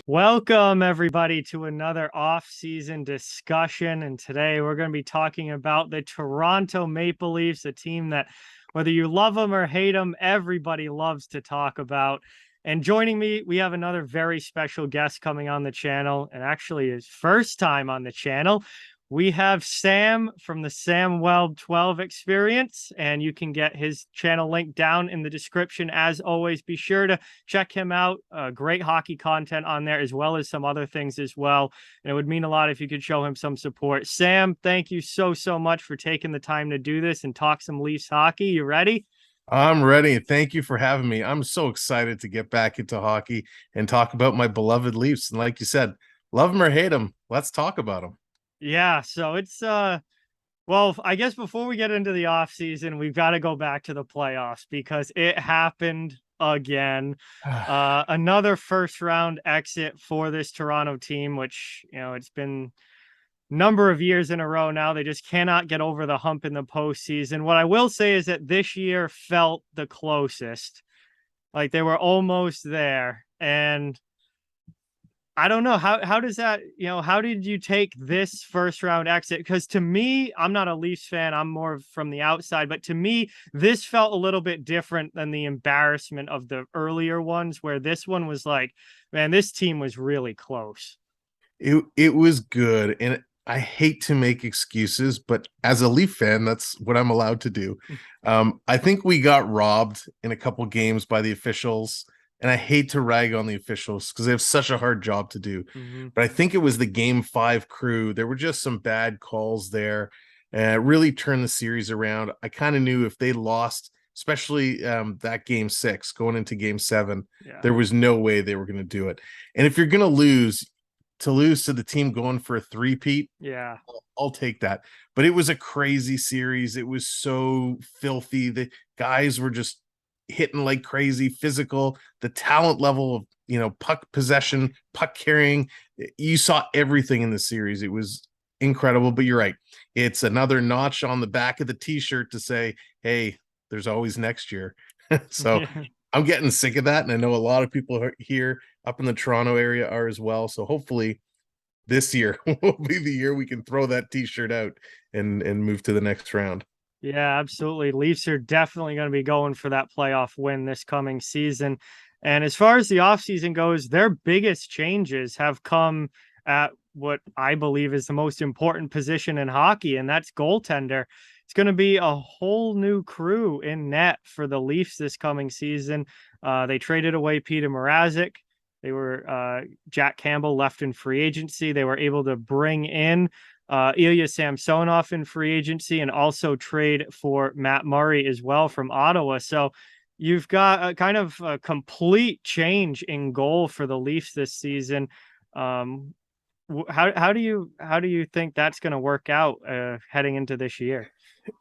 Welcome, everybody, to another off-season discussion. And today we're going to be talking about the Toronto Maple Leafs, a team that, whether you love them or hate them, everybody loves to talk about. And joining me, we have another very special guest coming on the channel, and actually his first time on the channel. We have Sam from the Sam Weld 12 Experience, and you can get his channel link down in the description. As always, be sure to check him out. Great hockey content on there, as well as some other things as well. And it would mean a lot if you could show him some support. Sam, thank you so much for taking the time to do this and talk some Leafs hockey. You ready? I'm ready. Thank you for having me. I'm so excited to get back into hockey and talk about my beloved Leafs. And like you said, love them or hate them, let's talk about them. Yeah, so it's well, I guess before we get into the off season, we've got to go back to the playoffs because it happened again. Another first round exit for this Toronto team, which, it's been number of years in a row now. They just cannot get over the hump in the postseason. What I will say is that this year felt the closest. Like they were almost there. And I don't know how does that, how did you take this first round exit? Because to me, I'm not a Leafs fan. I'm more from the outside, but to me, this felt a little bit different than the embarrassment of the earlier ones, where this one was like, man, this team was really close. It was good. And I hate to make excuses, but as a Leaf fan, that's what I'm allowed to do. I think we got robbed in a couple games by the officials. And I hate to rag on the officials because they have such a hard job to do. But I think it was the game 5 crew. There were just some bad calls there. Really turned the series around. I kind of knew if they lost, especially that game 6 going into game 7, there was no way they were going to do it. And if you're going to lose to the team going for a three-peat, I'll take that. But it was a crazy series. It was so filthy. The guys were just hitting like crazy, physical, the talent level of puck possession, puck carrying, you saw everything in the series. It was incredible. But you're right, it's another notch on the back of the t-shirt to say, hey, there's always next year. So I'm getting sick of that, and I know a lot of people here up in the Toronto area are as well. So hopefully this year will be the year we can throw that t-shirt out and move to the next round. Yeah, absolutely. Leafs are definitely going to be going for that playoff win this coming season. And as far as the offseason goes, their biggest changes have come at what I believe is the most important position in hockey, and that's goaltender. It's going to be a whole new crew in net for the Leafs this coming season. They traded away Peter Mrazek. They were Jack Campbell left in free agency. They were able to bring in Ilya Samsonov in free agency and also trade for Matt Murray as well from Ottawa. So you've got a kind of a complete change in goal for the Leafs this season. How do you think that's going to work out heading into this year?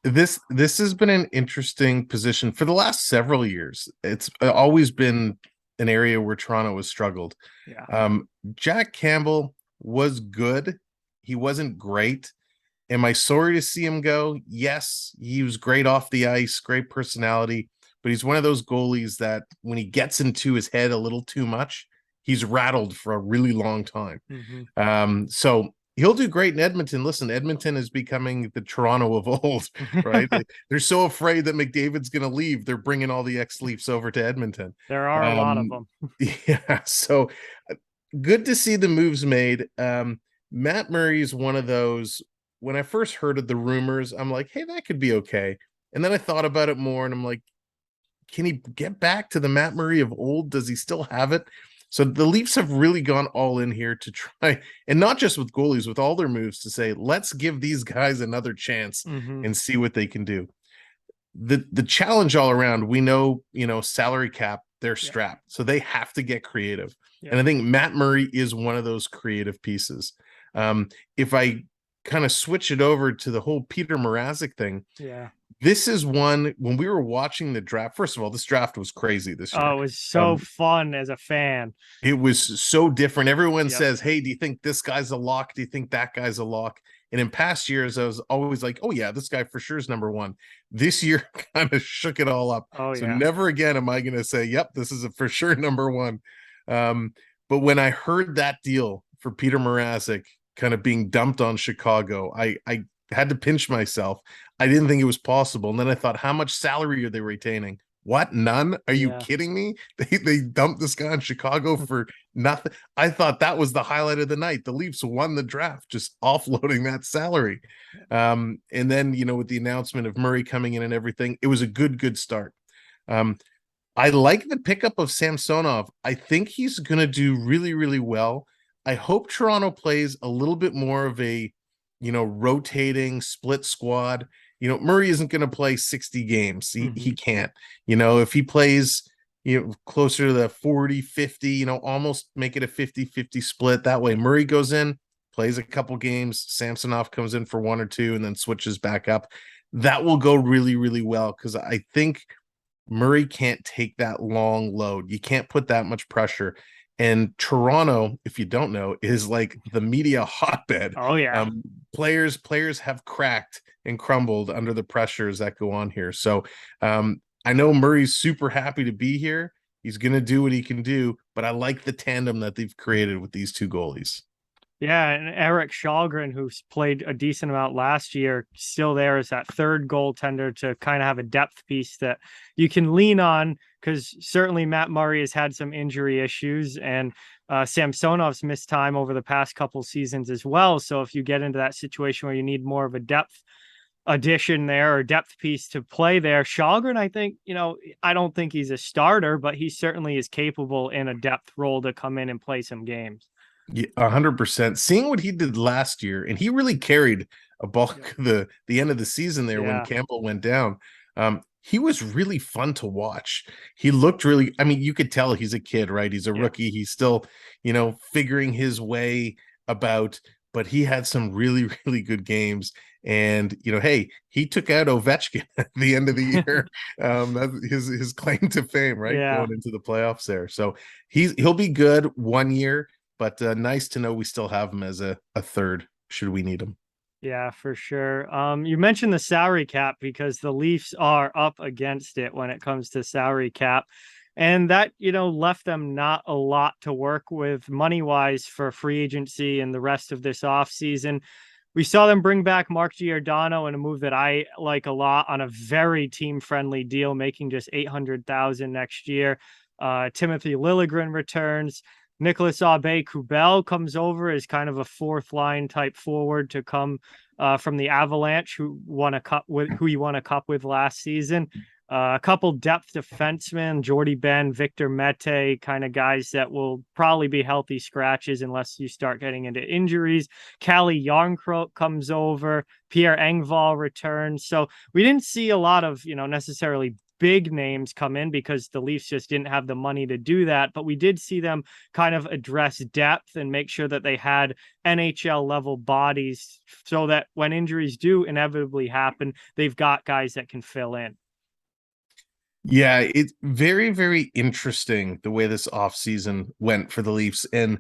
This has been an interesting position for the last several years. It's always been an area where Toronto has struggled. Jack Campbell was good. He wasn't great. Am I sorry to see him go? Yes, he was great off the ice, great personality, but he's one of those goalies that when he gets into his head a little too much, he's rattled for a really long time. So he'll do great in Edmonton. Listen, Edmonton is becoming the Toronto of old, right? They're so afraid that McDavid's going to leave. They're bringing all the ex-Leafs over to Edmonton. There are a lot of them. Yeah, so good to see the moves made. Matt Murray is one of those, when I first heard of the rumors, I'm like, hey, that could be okay. And then I thought about it more and I'm like, can he get back to the Matt Murray of old? Does he still have it? So the Leafs have really gone all in here to try, and not just with goalies, with all their moves, to say, let's give these guys another chance and see what they can do. The challenge all around, we know, salary cap, they're strapped. So they have to get creative. And I think Matt Murray is one of those creative pieces. If I kind of switch it over to the whole Peter Mrazek thing, this is one, when we were watching the draft, first of all, this draft was crazy this year. Oh, it was so fun as a fan. It was so different. Everyone says, hey, do you think this guy's a lock? Do you think that guy's a lock? And in past years, I was always like, oh yeah, this guy for sure is number one. This year kind of shook it all up. So never again am I going to say, yep, this is a for sure number one. But when I heard that deal for Peter Mrazek kind of being dumped on Chicago, I had to pinch myself. I didn't think it was possible. And then I thought, how much salary are they retaining? What? None? Are you Yeah. kidding me? They dumped this guy in Chicago for nothing. I thought that was the highlight of the night. The Leafs won the draft, just offloading that salary. And then, with the announcement of Murray coming in and everything, it was a good start. Um, I like the pickup of Samsonov. I think he's going to do really, really well. I hope Toronto plays a little bit more of a, rotating split squad. Murray isn't going to play 60 games. He can't. If he plays, closer to the 40, 50, almost make it a 50-50 split. That way Murray goes in, plays a couple games, Samsonov comes in for one or two, and then switches back up. That will go really, really well because I think Murray can't take that long load. You can't put that much pressure. And Toronto, if you don't know, is like the media hotbed. Oh yeah. Players have cracked and crumbled under the pressures that go on here. So I know Murray's super happy to be here. He's going to do what he can do, but I like the tandem that they've created with these two goalies. Yeah, and Eric Shalgren, who's played a decent amount last year, still there as that third goaltender to kind of have a depth piece that you can lean on, because certainly Matt Murray has had some injury issues, and Samsonov's missed time over the past couple seasons as well. So if you get into that situation where you need more of a depth addition there or depth piece to play there, Shalgren, I think, I don't think he's a starter, but he certainly is capable in a depth role to come in and play some games. Yeah, 100%. Seeing what he did last year, and he really carried a bulk the end of the season there when Campbell went down. He was really fun to watch. He looked really, I mean, you could tell he's a kid, right? He's a rookie. He's still, figuring his way about, but he had some really, really good games. And hey, he took out Ovechkin at the end of the year. That's his claim to fame, right? Going into the playoffs there. So he'll be good 1 year. But nice to know we still have him as a third, should we need him. Yeah, for sure. You mentioned the salary cap because the Leafs are up against it when it comes to salary cap. And that, left them not a lot to work with money-wise for free agency and the rest of this offseason. We saw them bring back Mark Giordano in a move that I like a lot on a very team-friendly deal, making just $800,000 next year. Timothy Liljegren returns. Nicholas Aube-Kubel comes over as kind of a fourth line type forward to come from the Avalanche, who he won a cup with last season. A couple depth defensemen, Jordy Ben, Victor Mete, kind of guys that will probably be healthy scratches unless you start getting into injuries. Calle Jarnkrok comes over. Pierre Engvall returns. So we didn't see a lot of, necessarily big names come in because the Leafs just didn't have the money to do that. But we did see them kind of address depth and make sure that they had NHL level bodies so that when injuries do inevitably happen, they've got guys that can fill in. Yeah, it's very, very interesting the way this offseason went for the Leafs. And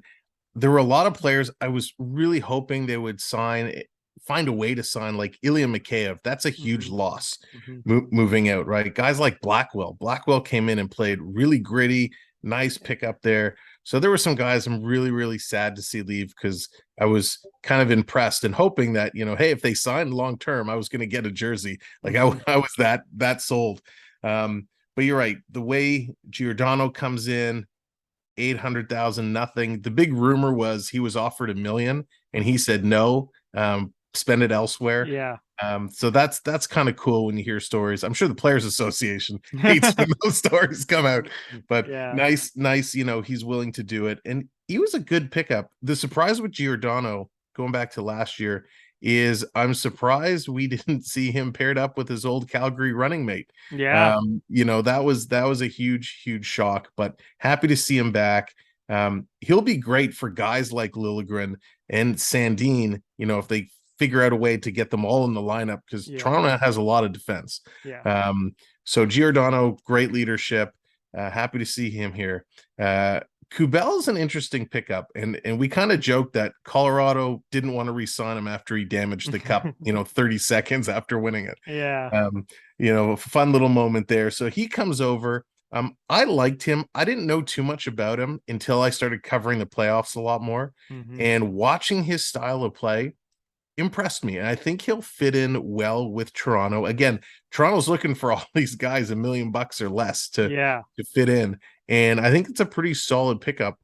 there were a lot of players I was really hoping they would find a way to sign, like Ilya Mikheyev. That's a huge loss moving out, right? Guys like Blackwell. Blackwell came in and played really gritty, nice pickup there. So there were some guys I'm really, really sad to see leave because I was kind of impressed and hoping that, hey, if they signed long term, I was going to get a jersey. Like I was that sold. But you're right. The way Giordano comes in, 800,000, nothing. The big rumor was he was offered $1 million and he said no. Spend it elsewhere. Yeah. So that's kind of cool when you hear stories. I'm sure the Players Association hates when those stories come out, but nice, he's willing to do it. And he was a good pickup. The surprise with Giordano, going back to last year, is I'm surprised we didn't see him paired up with his old Calgary running mate. Yeah. That was a huge shock, but happy to see him back. He'll be great for guys like Liljegren and Sandin, if they figure out a way to get them all in the lineup, because Toronto has a lot of defense. So Giordano, great leadership. Happy to see him here. Kubel is an interesting pickup, and we kind of joked that Colorado didn't want to re-sign him after he damaged the cup, 30 seconds after winning it. Fun little moment there. So he comes over. I liked him. I didn't know too much about him until I started covering the playoffs a lot more, Hmm. and watching his style of play impressed me. And I think he'll fit in well with Toronto. Again, Toronto's looking for all these guys $1 million or less Yeah. to fit in. And I think it's a pretty solid pickup.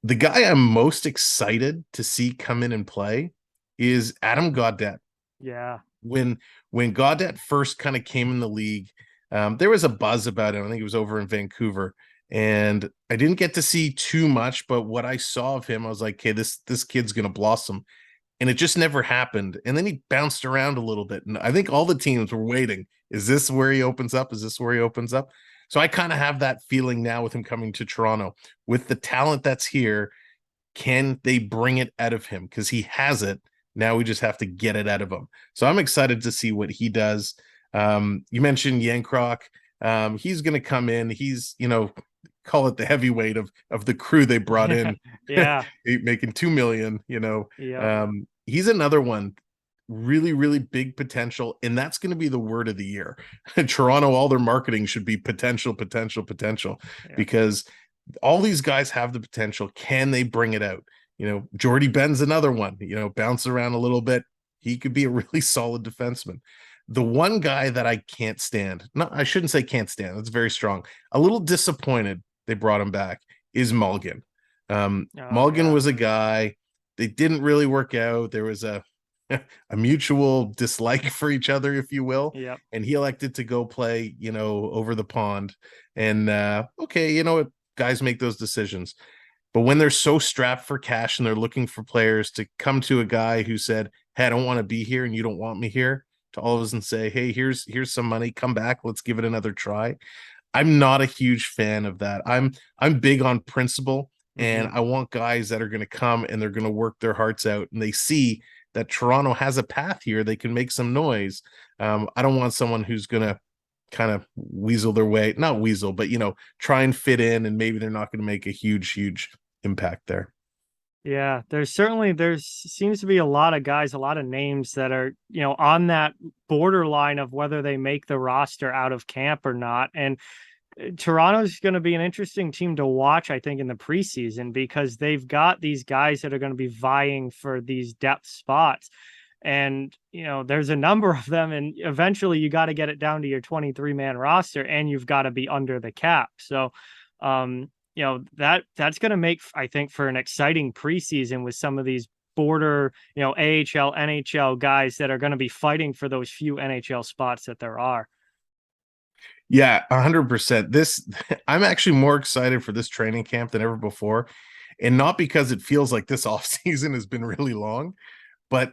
The guy I'm most excited to see come in and play is Adam Gaudette. Yeah. When Gaudette first kind of came in the league, there was a buzz about him. I think it was over in Vancouver, and I didn't get to see too much. But what I saw of him, I was like, "Okay, this kid's gonna blossom." And it just never happened. And then he bounced around a little bit, and I think all the teams were waiting. Is this where he opens up? Is this where he opens up? So I kind of have that feeling now with him coming to Toronto, with the talent that's here. Can they bring it out of him? Because he has it. Now we just have to get it out of him. So I'm excited to see what he does. You mentioned Yankrok. He's going to come in. He's, call it the heavyweight of the crew they brought in, Yeah. making 2 million. Yep. He's another one, really, really big potential, and that's going to be the word of the year. Toronto, all their marketing should be potential, potential, potential, Yeah. because all these guys have the potential. Can they bring it out? Jordy Ben's another one, bounce around a little bit. He could be a really solid defenseman. The one guy that I can't stand, no, I shouldn't say can't stand, that's very strong. A little disappointed they brought him back is Mulligan. Oh, Mulligan yeah. was a guy, they didn't really work out. There was a mutual dislike for each other, if you will. Yep. And he elected to go play, over the pond. And okay, what, guys make those decisions. But when they're so strapped for cash and they're looking for players, to come to a guy who said, "Hey, I don't want to be here and you don't want me here," to all of us and say, "Hey, here's some money, come back, let's give it another try." I'm not a huge fan of that. I'm big on principle, and Hmm. I want guys that are going to come and they're going to work their hearts out, and they see that Toronto has a path here. They can make some noise. I don't want someone who's going to kind of weasel their way, not weasel, but try and fit in, and maybe they're not going to make a huge impact there. Yeah, there's seems to be a lot of guys, a lot of names that are, on that borderline of whether they make the roster out of camp or not. And Toronto's going to be an interesting team to watch, I think, in the preseason, because they've got these guys that are going to be vying for these depth spots. And, there's a number of them, and eventually you got to get it down to your 23-man roster, and you've got to be under the cap. So, that's going to make, I think, for an exciting preseason with some of these border, AHL, NHL guys that are going to be fighting for those few NHL spots that there are. Yeah, 100%. I'm actually more excited for this training camp than ever before. And not because it feels like this off season has been really long, but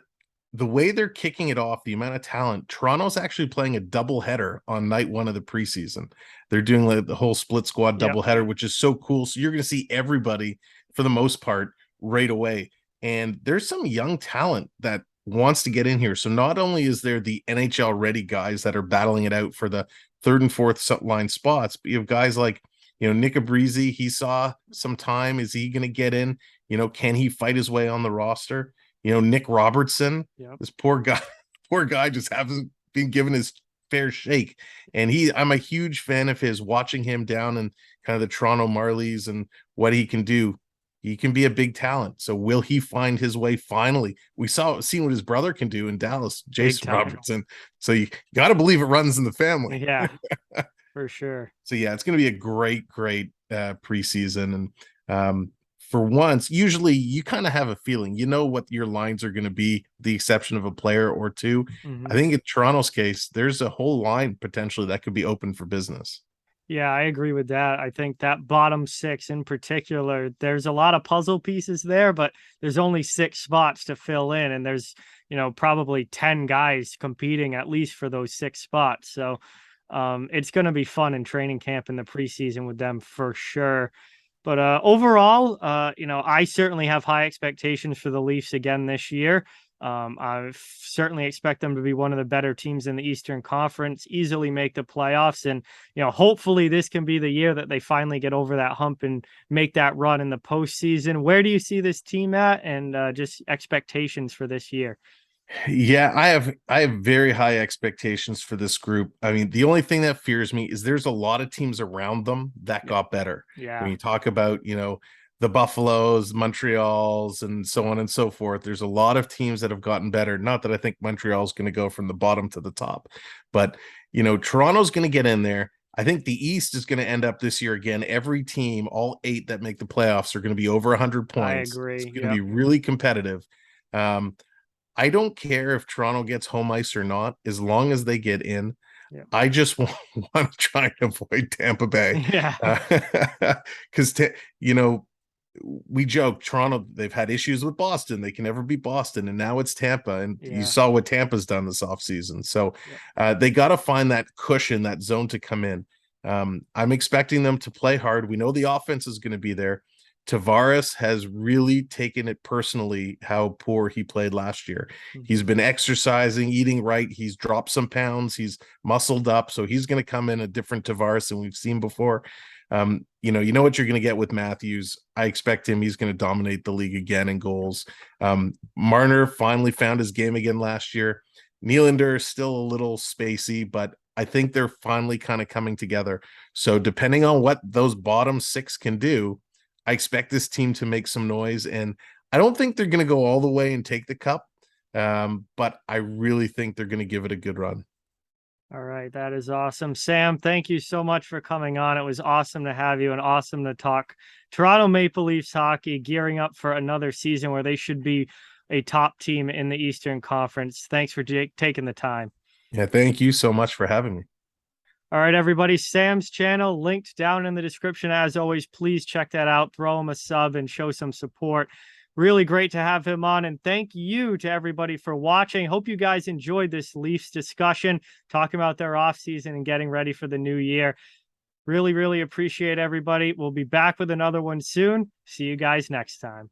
the way they're kicking it off, the amount of talent. Toronto's actually playing a double header on night one of the preseason. They're doing like the whole split squad Yep. double header, which is so cool. So you're going to see everybody for the most part right away. And there's some young talent that wants to get in here. So not only is there the NHL ready guys that are battling it out for the third and fourth line spots, but you have guys like, Nick Abrizi. He saw some time. Is he going to get in? Can he fight his way on the roster? Nick Robertson, Yep. this poor guy, poor guy just hasn't been given his fair shake. And I'm a huge fan of his, watching him down in kind of the Toronto Marlies and what he can do. He can be a big talent. So will he find his way finally? We seen what his brother can do in Dallas, Jason Robertson. So you got to believe it runs in the family. Yeah, for sure. So yeah, it's going to be a great preseason. And for once, usually you kind of have a feeling, what your lines are going to be, the exception of a player or two. I Mhm. think in Toronto's case, there's a whole line potentially that could be open for business. Yeah, I agree with that. I think that bottom six in particular, there's a lot of puzzle pieces there, but there's only 6 spots to fill in, and there's, probably 10 guys competing at least for those 6 spots. So it's going to be fun in training camp in the preseason with them for sure. But overall, I certainly have high expectations for the Leafs again this year. I certainly expect them to be one of the better teams in the Eastern Conference, easily make the playoffs. And, hopefully this can be the year that they finally get over that hump and make that run in the postseason. Where do you see this team at, and just expectations for this year? Yeah, I have very high expectations for this group. I mean, the only thing that fears me is there's a lot of teams around them that Yeah. got better. When Yeah. you talk about, the Buffaloes, Montreals, and so on and so forth, there's a lot of teams that have gotten better. Not that I think Montreal's going to go from the bottom to the top, but Toronto's going to get in there. I think the East is going to end up this year again. Every team, all 8 that make the playoffs, are going to be over 100 I points. It's agree. going to Yep. be really competitive. Um, I don't care if Toronto gets home ice or not, as long as they get in. Yep. I just want to try and avoid Tampa Bay. Yeah. Because, you know, we joke Toronto, they've had issues with Boston. They can never beat Boston. And now it's Tampa. And you Yeah. saw what Tampa's done this offseason. So Yep. they got to find that cushion, that zone to come in. I'm expecting them to play hard. We know the offense is going to be there. Tavares has really taken it personally how poor he played last year. He's Mhm. been exercising, eating right. He's dropped some pounds. He's muscled up. So he's going to come in a different Tavares than we've seen before. You know what you're going to get with Matthews. I expect him. He's going to dominate the league again in goals. Marner finally found his game again last year. Nylander is still a little spacey, but I think they're finally kind of coming together. So depending on what those bottom 6 can do, I expect this team to make some noise, and I don't think they're going to go all the way and take the cup, but I really think they're going to give it a good run. All right, that is awesome. Sam, thank you so much for coming on. It was awesome to have you and awesome to talk Toronto Maple Leafs hockey, gearing up for another season where they should be a top team in the Eastern Conference. Thanks for taking the time. Yeah, thank you so much for having me. All right, everybody. Sam's channel linked down in the description. As always, please check that out. Throw him a sub and show some support. Really great to have him on. And thank you to everybody for watching. Hope you guys enjoyed this Leafs discussion, talking about their offseason and getting ready for the new year. Really, really appreciate everybody. We'll be back with another one soon. See you guys next time.